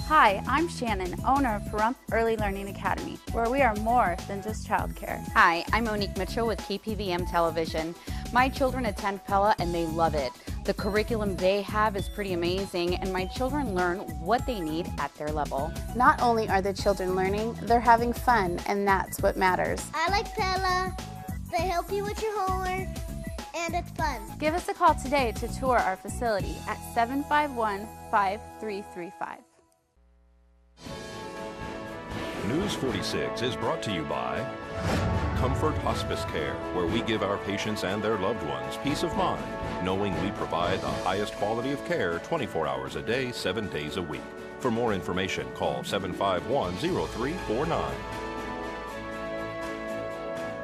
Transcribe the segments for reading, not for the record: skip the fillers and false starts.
Hi, I'm Shannon, owner of Pahrump Early Learning Academy, where we are more than just childcare. Hi, I'm Monique Mitchell with KPVM Television. My children attend Pella and they love it. The curriculum they have is pretty amazing, and my children learn what they need at their level. Not only are the children learning, they're having fun, and that's what matters. I like Pella. They help you with your homework, and it's fun. Give us a call today to tour our facility at 751-5335. News 46 is brought to you by Comfort Hospice Care, where we give our patients and their loved ones peace of mind, knowing we provide the highest quality of care 24 hours a day, 7 days a week. For more information, call 751-0349.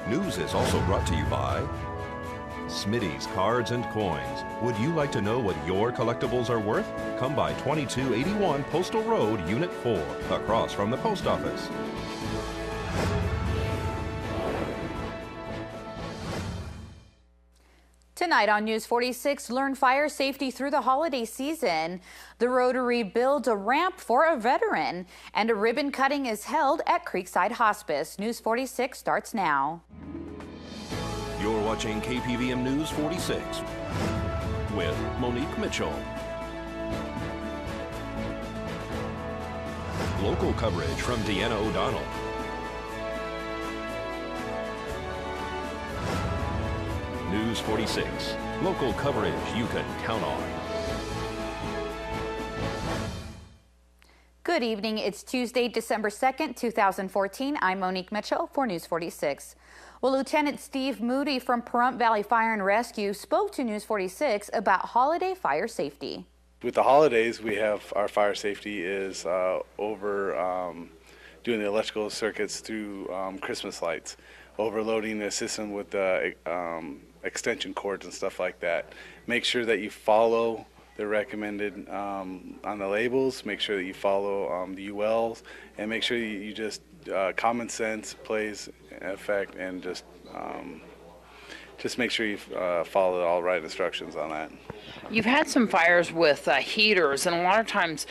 News is also brought to you by Smitty's Cards and Coins. Would you like to know what your collectibles are worth? Come by 2281 Postal Road, Unit 4, across from the post office. Tonight on News 46, learn fire safety through the holiday season. The Rotary builds a ramp for a veteran, and a ribbon cutting is held at Creekside Hospice. News 46 starts now. You're watching KPVM News 46 with Monique Mitchell. Local coverage from Deanna O'Donnell. News 46, local coverage you can count on. Good evening. It's Tuesday, December 2nd, 2014. I'm Monique Mitchell for News 46. Well, Lieutenant Steve Moody from Pahrump Valley Fire and Rescue spoke to News 46 about holiday fire safety. With the holidays, we have our fire safety is over doing the electrical circuits through Christmas lights, overloading the system with the extension cords and stuff like that. Make sure that you follow the recommended on the labels, make sure that you follow the ULs, and make sure you just common sense plays effect, and just make sure you follow all right instructions on that. You've had some fires with heaters, and a lot of times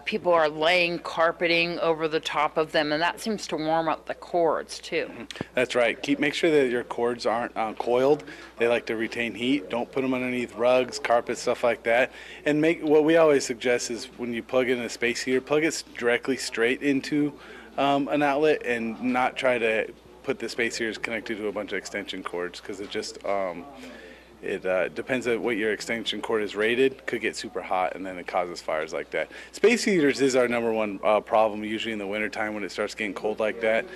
people are laying carpeting over the top of them, and that seems to warm up the cords too. That's right. Make sure that your cords aren't coiled. They like to retain heat. Don't put them underneath rugs, carpet, stuff like that. And what we always suggest is when you plug in a space heater, plug it directly straight into an outlet, and not try to put the space heaters connected to a bunch of extension cords, because it just it depends on what your extension cord is rated. Could get super hot, and then it causes fires like that. Space heaters is our number one problem, usually in the wintertime when it starts getting cold like that.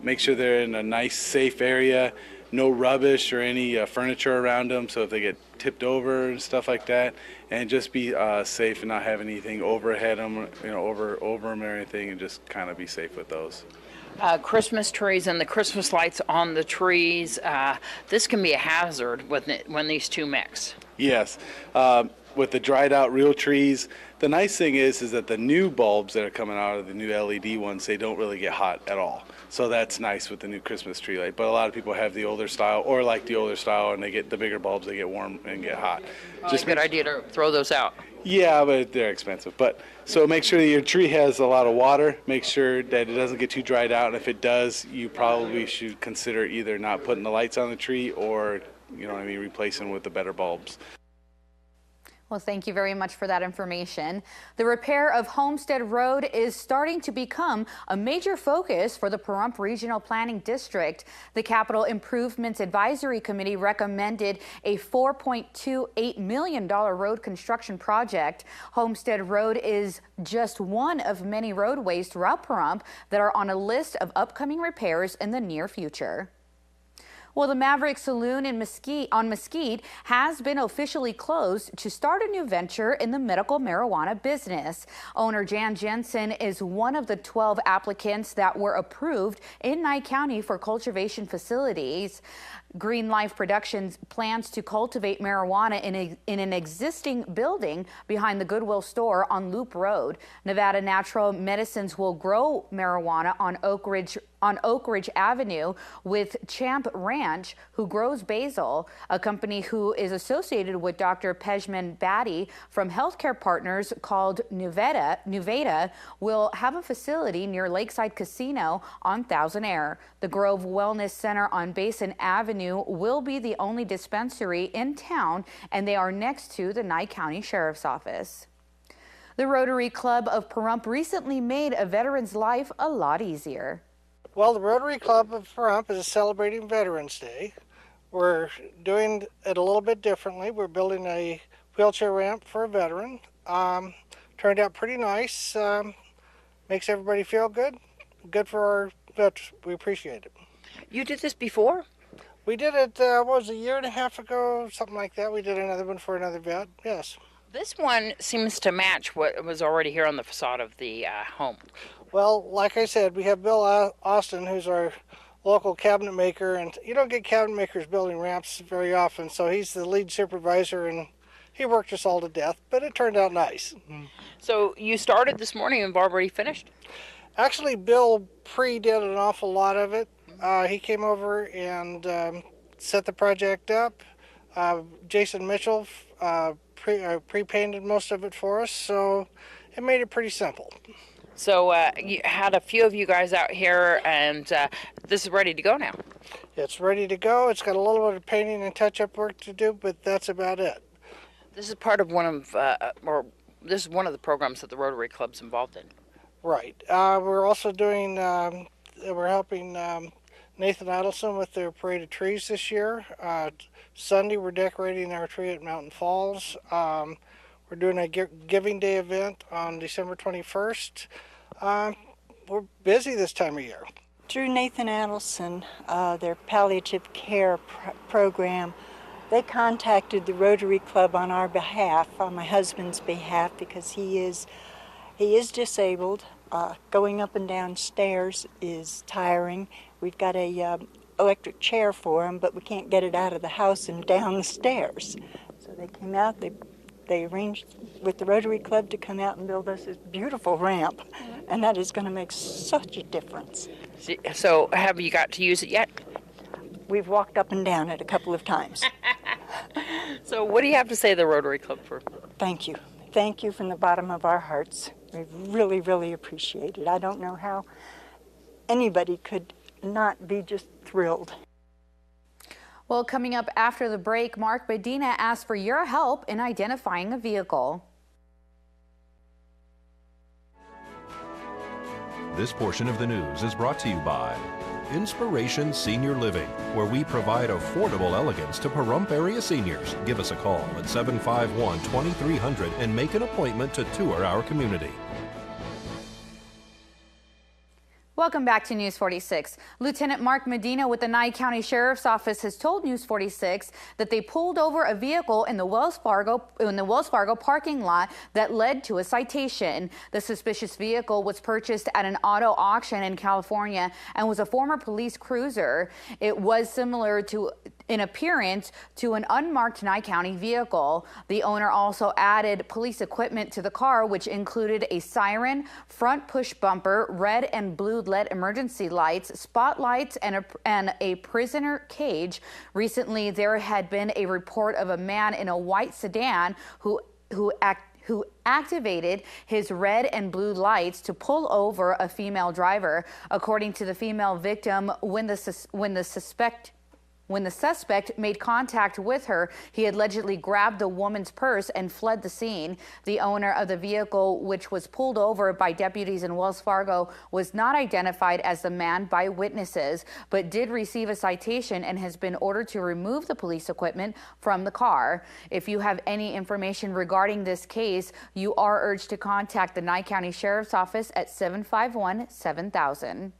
Make sure they're in a nice, safe area, no rubbish or any furniture around them, so if they get tipped over and stuff like that, and just be safe and not have anything overhead them, over them or anything, and just kind of be safe with those. Christmas trees and the Christmas lights on the trees, this can be a hazard when these two mix. Yes. With the dried out real trees, the nice thing is that the new bulbs that are coming out of the new LED ones, they don't really get hot at all. So that's nice with the new Christmas tree light. But a lot of people have the older style, or like the older style, and they get the bigger bulbs, they get warm and get hot. Just a good idea to throw those out. Yeah, but they're expensive. So make sure that your tree has a lot of water. Make sure that it doesn't get too dried out. And if it does, you probably should consider either not putting the lights on the tree, or, replacing with the better bulbs. Well, thank you very much for that information. The repair of Homestead Road is starting to become a major focus for the Pahrump Regional Planning District. The Capital Improvements Advisory Committee recommended a $4.28 million road construction project. Homestead Road is just one of many roadways throughout Pahrump that are on a list of upcoming repairs in the near future. Well, the Maverick Saloon on Mesquite has been officially closed to start a new venture in the medical marijuana business. Owner Jan Jensen is one of the 12 applicants that were approved in Nye County for cultivation facilities. Green Life Productions plans to cultivate marijuana in an existing building behind the Goodwill store on Loop Road. Nevada Natural Medicines will grow marijuana on Oak Ridge on Oak Ridge Avenue with Champ Ranch, who grows basil, a company who is associated with Dr. Pejman Batty from Healthcare Partners called Nuveda, will have a facility near Lakeside Casino on Thousand Air. The Grove Wellness Center on Basin Avenue will be the only dispensary in town, and they are next to the Nye County Sheriff's Office. The Rotary Club of Pahrump recently made a veteran's life a lot easier. Well, the Rotary Club of Pahrump is celebrating Veterans Day. We're doing it a little bit differently. We're building a wheelchair ramp for a veteran. Turned out pretty nice. Makes everybody feel good. Good for our vets. We appreciate it. You did this before? We did it, what was it, a year and a half ago, something like that. We did another one for another vet, yes. This one seems to match what was already here on the facade of the home. Well, like I said, we have Bill Austin, who's our local cabinet maker, and you don't get cabinet makers building ramps very often, so he's the lead supervisor, and he worked us all to death, but it turned out nice. So you started this morning and Barb already finished? Actually, Bill pre-did an awful lot of it. He came over and set the project up. Jason Mitchell pre-painted most of it for us, so it made it pretty simple. So you had a few of you guys out here, and this is ready to go now. It's ready to go. It's got a little bit of painting and touch-up work to do, but that's about it. This is part of one of the programs that the Rotary Club's involved in. Right. We're also doing. We're helping Nathan Adelson with their parade of trees this year. Sunday, we're decorating our tree at Mountain Falls. We're doing a Giving Day event on December 21st. We're busy this time of year. Through Nathan Adelson, their palliative care program, they contacted the Rotary Club on our behalf, on my husband's behalf, because he is disabled. Going up and down stairs is tiring. We've got a electric chair for him, but we can't get it out of the house and down the stairs. So they came out, they arranged with the Rotary Club to come out and build us this beautiful ramp, and that is going to make such a difference. So have you got to use it yet? We've walked up and down it a couple of times. So what do you have to say to the Rotary Club for? Thank you. Thank you from the bottom of our hearts. We really, really appreciate it. I don't know how anybody could not be just thrilled. Well, coming up after the break, Mark Medina asked for your help in identifying a vehicle. This portion of the news is brought to you by Inspiration Senior Living, where we provide affordable elegance to Pahrump area seniors. Give us a call at 751-2300 and make an appointment to tour our community. Welcome back to News 46. Lieutenant Mark Medina with the Nye County Sheriff's Office has told News 46 that they pulled over a vehicle in the Wells Fargo parking lot that led to a citation. The suspicious vehicle was purchased at an auto auction in California and was a former police cruiser. It was similar in appearance to an unmarked Nye County vehicle. The owner also added police equipment to the car, which included a siren, front push bumper, red and blue LED emergency lights, spotlights, and a prisoner cage. Recently, there had been a report of a man in a white sedan who activated his red and blue lights to pull over a female driver. According to the female victim, when the suspect made contact with her, he allegedly grabbed the woman's purse and fled the scene. The owner of the vehicle, which was pulled over by deputies in Wells Fargo, was not identified as the man by witnesses, but did receive a citation and has been ordered to remove the police equipment from the car. If you have any information regarding this case, you are urged to contact the Nye County Sheriff's Office at 751-7000.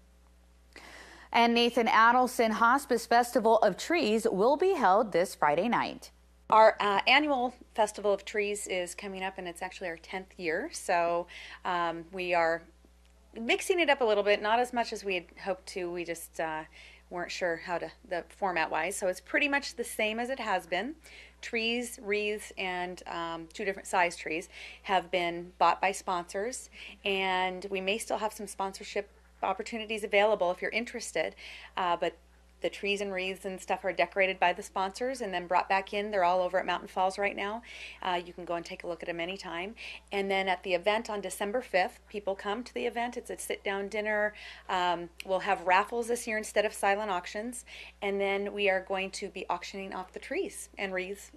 And Nathan Adelson Hospice Festival of Trees will be held this Friday night. Our annual Festival of Trees is coming up, and it's actually our 10th year. So we are mixing it up a little bit, not as much as we had hoped to. We just weren't sure how to, the format-wise. So it's pretty much the same as it has been. Trees, wreaths, and 2 different size trees have been bought by sponsors, and we may still have some sponsorship opportunities available if you're interested. But the trees and wreaths and stuff are decorated by the sponsors and then brought back in. They're all over at Mountain Falls right now. You can go and take a look at them anytime. And then at the event on December 5th, people come to the event. It's a sit-down dinner. We'll have raffles this year instead of silent auctions. And then we are going to be auctioning off the trees and wreaths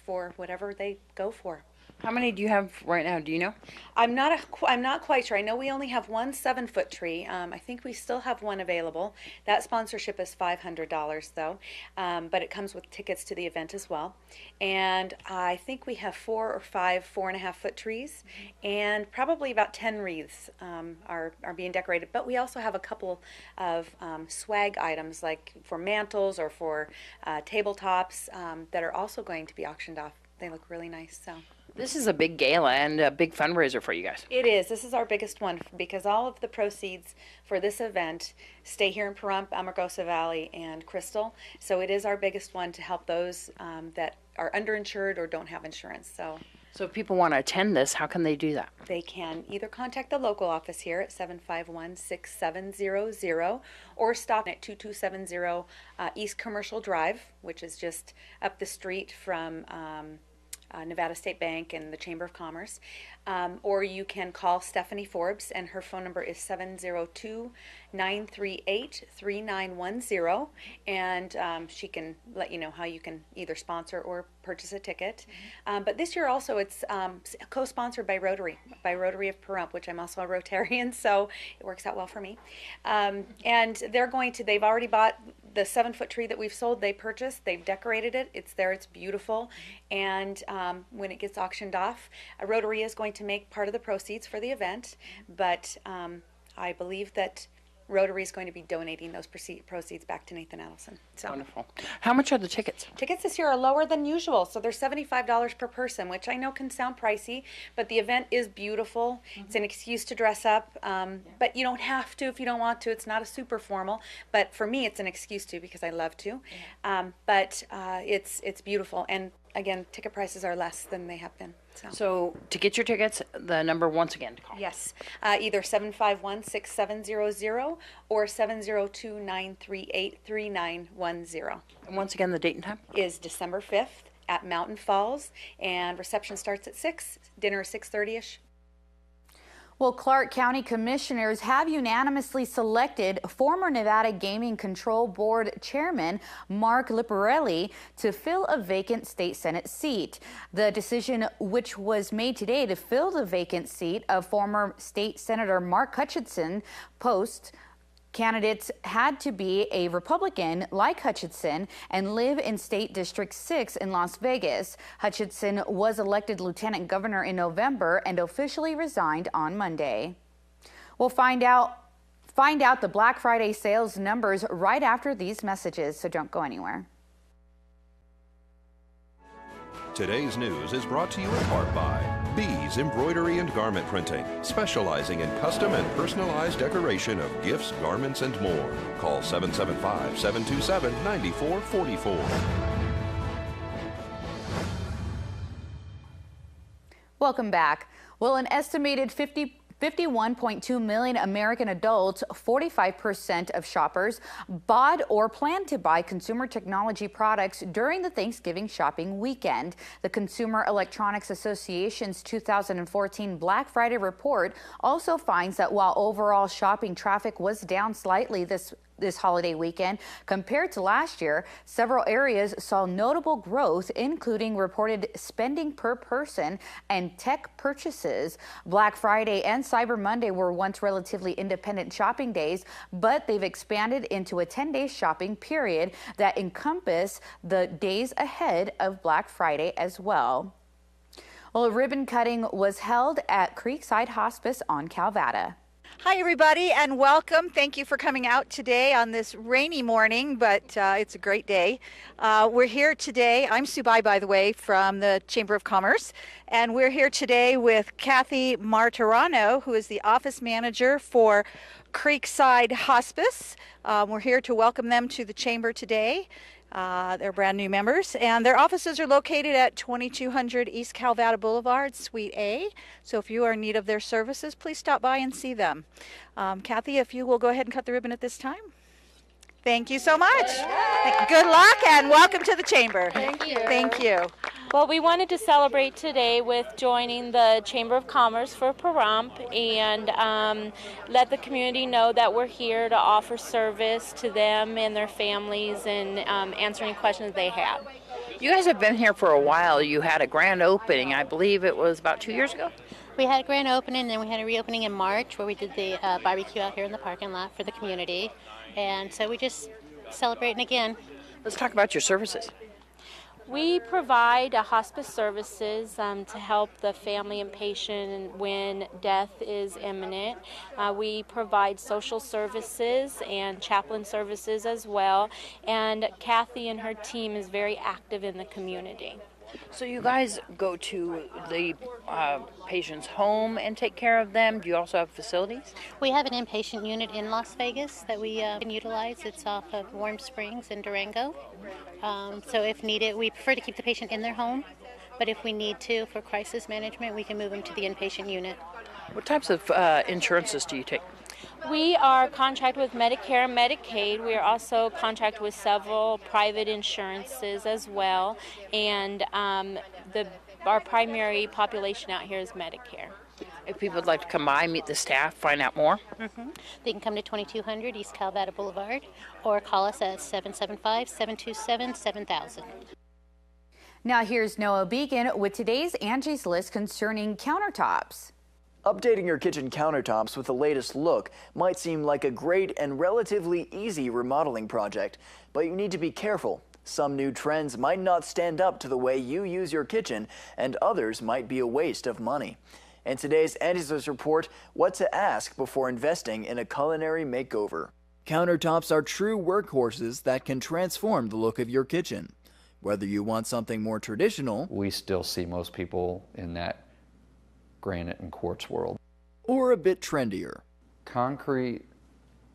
for whatever they go for. How many do you have right now? Do you know? I'm not quite sure. I know we only have one 7-foot tree. I think we still have one available. That sponsorship is $500 though, but it comes with tickets to the event as well. And I think we have 4 or 5 4.5-foot trees, and probably about 10 wreaths are being decorated. But we also have a couple of swag items, like for mantles or for tabletops, that are also going to be auctioned off. They look really nice. So. This is a big gala and a big fundraiser for you guys. It is. This is our biggest one because all of the proceeds for this event stay here in Pahrump, Amargosa Valley, and Crystal. So it is our biggest one to help those that are underinsured or don't have insurance. So if people want to attend this, how can they do that? they can either contact the local office here at 751-6700 or stop at 2270 East Commercial Drive, which is just up the street from Nevada State Bank and the Chamber of Commerce, or you can call Stephanie Forbes, and her phone number is 702-938-3910, and she can let you know how you can either sponsor or purchase a ticket. But this year also it's co-sponsored by Rotary of Pahrump, which I'm also a Rotarian, so it works out well for me. And they've already bought the 7-foot tree that we've sold. They purchased, they've decorated it, it's there, it's beautiful, and when it gets auctioned off, Rotary is going to make part of the proceeds for the event, but I believe that Rotary is going to be donating those proceeds back to Nathan Adelson. So. Wonderful. How much are the tickets? Tickets this year are lower than usual, so they're $75 per person, which I know can sound pricey, but the event is beautiful. It's an excuse to dress up, but you don't have to if you don't want to. It's not a super formal, but for me it's an excuse to because I love to. But it's beautiful, and again, ticket prices are less than they have been. So to get your tickets, the number once again to call. Yes, either 751-6700 or 702-938-3910. And once again, the date and time? Is December 5th at Mountain Falls, and reception starts at 6, dinner 6:30ish. Well, Clark County Commissioners have unanimously selected former Nevada Gaming Control Board Chairman Mark Liparelli to fill a vacant state Senate seat. The decision, which was made today to fill the vacant seat of former State Senator Mark Hutchinson, candidates had to be a Republican like Hutchinson and live in State District 6 in Las Vegas. Hutchinson was elected lieutenant governor in November and officially resigned on Monday. We'll find out the Black Friday sales numbers right after these messages, so don't go anywhere. Today's news is brought to you in part by Bees Embroidery and Garment Printing, specializing in custom and personalized decoration of gifts, garments, and more. Call 775-727-9444. Welcome back. Well, an estimated 51.2 million American adults, 45% of shoppers, bought or plan to buy consumer technology products during the Thanksgiving shopping weekend. The Consumer Electronics Association's 2014 Black Friday report also finds that while overall shopping traffic was down slightly this holiday weekend compared to last year, several areas saw notable growth, including reported spending per person and tech purchases. Black Friday and Cyber Monday were once relatively independent shopping days, but they've expanded into a 10-day shopping period that encompass the days ahead of Black Friday as well. Well, a ribbon cutting was held at Creekside Hospice on Calvada. Hi everybody and welcome. Thank you for coming out today on this rainy morning, but it's a great day. We're here today. I'm Sue Bai, by the way, from the Chamber of Commerce, and we're here today with Kathy Martirano, who is the office manager for Creekside Hospice. We're here to welcome them to the Chamber today. They're brand new members, and their offices are located at 2200 East Calvada Boulevard, Suite A. So if you are in need of their services, please stop by and see them. Kathy, if you will go ahead and cut the ribbon at this time. Thank you so much. Good luck and welcome to the Chamber. Thank you. Thank you. Well, we wanted to celebrate today with joining the Chamber of Commerce for Pahrump and let the community know that we're here to offer service to them and their families and answer any questions they have. You guys have been here for a while. You had a grand opening, I believe it was about 2 years ago. We had a grand opening, and then we had a reopening in March where we did the barbecue out here in the parking lot for the community. And so we just celebrating again. Let's talk about your services. We provide hospice services to help the family and patient when death is imminent. We provide social services and chaplain services as well. And Kathy and her team is very active in the community. So you guys go to the patient's home and take care of them? Do you also have facilities? We have an inpatient unit in Las Vegas that we can utilize. It's off of Warm Springs in Durango. So if needed, we prefer to keep the patient in their home, but if we need to for crisis management, we can move them to the inpatient unit. What types of insurances do you take? We are contracted with Medicare and Medicaid. We are also contracted with several private insurances as well, and our primary population out here is Medicare. If people would like to come by, meet the staff, find out more? They can come to 2200 East Calvada Boulevard or call us at 775-727-7000. Now here's Noah Beacon with today's Angie's List concerning countertops. Updating your kitchen countertops with the latest look might seem like a great and relatively easy remodeling project, but you need to be careful. Some new trends might not stand up to the way you use your kitchen, and others might be a waste of money. In today's Angie's List report, what to ask before investing in a culinary makeover. Countertops are true workhorses that can transform the look of your kitchen. Whether you want something more traditional, we still see most people in that granite and quartz world, or a bit trendier. Concrete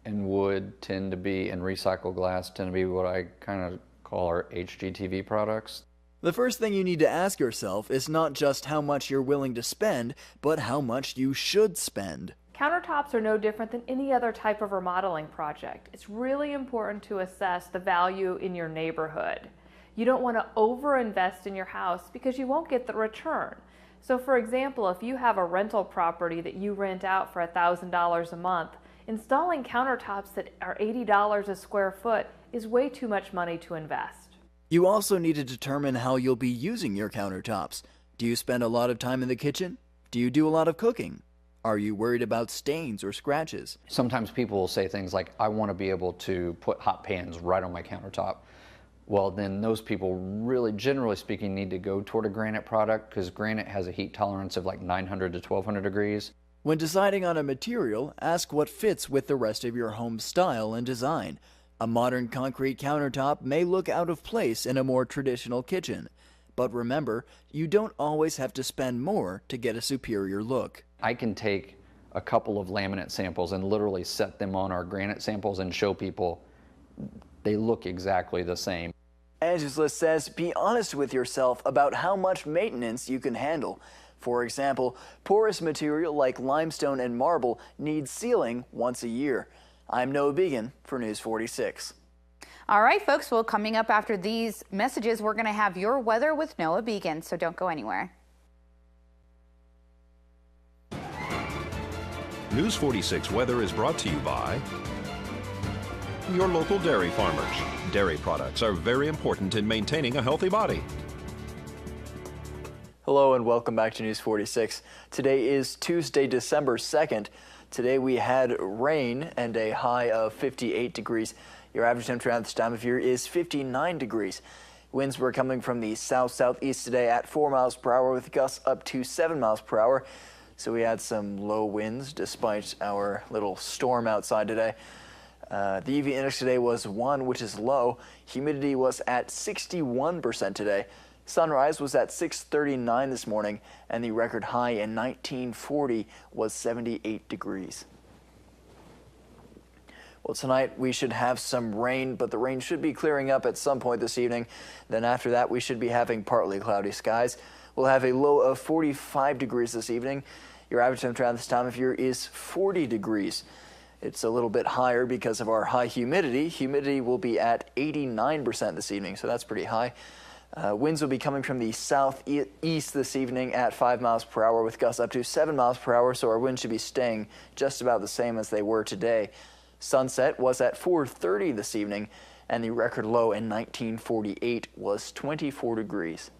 and wood tend to be, and recycled glass tend to be what I kind of call our HGTV products. The first thing you need to ask yourself is not just how much you're willing to spend, but how much you should spend. Countertops are no different than any other type of remodeling project. It's really important to assess the value in your neighborhood. You don't want to overinvest in your house because you won't get the return. So for example, if you have a rental property that you rent out for $1,000 a month, installing countertops that are $80 a square foot is way too much money to invest. You also need to determine how you'll be using your countertops. Do you spend a lot of time in the kitchen? Do you do a lot of cooking? Are you worried about stains or scratches? Sometimes people will say things like, I want to be able to put hot pans right on my countertop. Well, then those people really, generally speaking, need to go toward a granite product because granite has a heat tolerance of like 900 to 1200 degrees. When deciding on a material, ask what fits with the rest of your home's style and design. A modern concrete countertop may look out of place in a more traditional kitchen. But remember, you don't always have to spend more to get a superior look. I can take a couple of laminate samples and literally set them on our granite samples and show people they look exactly the same. Angie's List says be honest with yourself about how much maintenance you can handle. For example, porous material like limestone and marble needs sealing once a year. I'm Noah Beacon for News 46. All right, folks, well, coming up after these messages, we're going to have your weather with Noah Beacon, so don't go anywhere. News 46 weather is brought to you by your local dairy farmers. Dairy products are very important in maintaining a healthy body. Hello and welcome back to News 46. Today is Tuesday, December 2nd. Today we had rain and a high of 58 degrees. Your average temperature at this time of year is 59 degrees. Winds were coming from the south-southeast today at 4 miles per hour with gusts up to 7 miles per hour. So we had some low winds despite our little storm outside today. The UV index today was 1, which is low. Humidity was at 61% today. Sunrise was at 6:39 this morning, and the record high in 1940 was 78 degrees. Well, tonight we should have some rain, but the rain should be clearing up at some point this evening. Then after that, we should be having partly cloudy skies. We'll have a low of 45 degrees this evening. Your average temperature at this time of year is 40 degrees. It's a little bit higher because of our high humidity. Humidity will be at 89% this evening, so that's pretty high. Winds will be coming from the southeast this evening at 5 miles per hour with gusts up to 7 miles per hour, so our winds should be staying just about the same as they were today. Sunset was at 4:30 this evening, and the record low in 1948 was 24 degrees.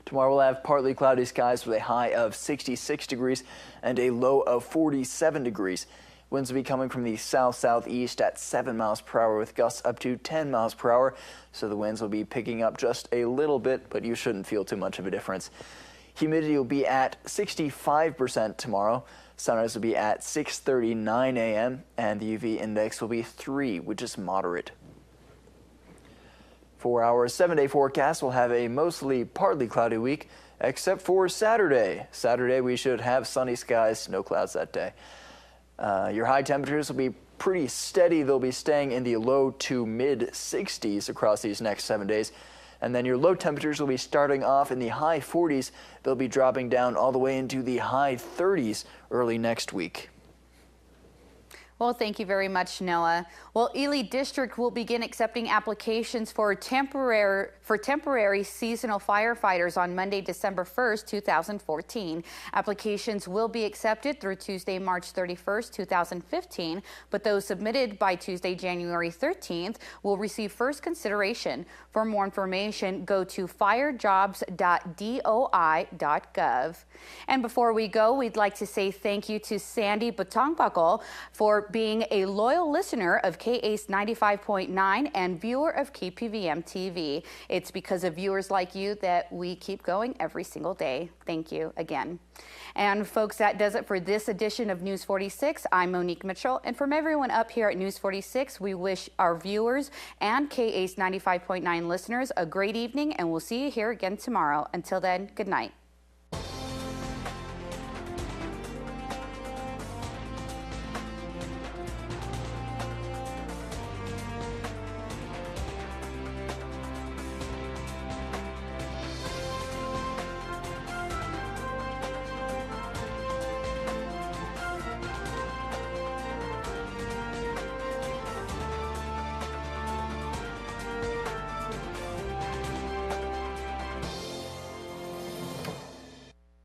Tomorrow we'll have partly cloudy skies with a high of 66 degrees and a low of 47 degrees. Winds will be coming from the south-southeast at 7 miles per hour with gusts up to 10 miles per hour. So the winds will be picking up just a little bit, but you shouldn't feel too much of a difference. Humidity will be at 65% tomorrow. Sunrise will be at 6:39 a.m. and the UV index will be 3, which is moderate. For our 7-day forecast, we'll have a mostly partly cloudy week, except for Saturday. Saturday, we should have sunny skies, no clouds that day. Your high temperatures will be pretty steady. They'll be staying in the low to mid 60s across these next 7 days. And then your low temperatures will be starting off in the high 40s. They'll be dropping down all the way into the high 30s early next week. Well, thank you very much, Noah. Well, Ely District will begin accepting applications for temporary seasonal firefighters on Monday, December 1st, 2014. Applications will be accepted through Tuesday, March 31st, 2015, but those submitted by Tuesday, January 13th will receive first consideration. For more information, go to firejobs.doi.gov. And before we go, we'd like to say thank you to Sandy Batongpakol for being a loyal listener of KACE 95.9 and viewer of KPVM-TV. It's because of viewers like you that we keep going every single day. Thank you again. And folks, that does it for this edition of News 46. I'm Monique Mitchell, and from everyone up here at News 46, we wish our viewers and KACE 95.9 listeners a great evening, and we'll see you here again tomorrow. Until then, good night.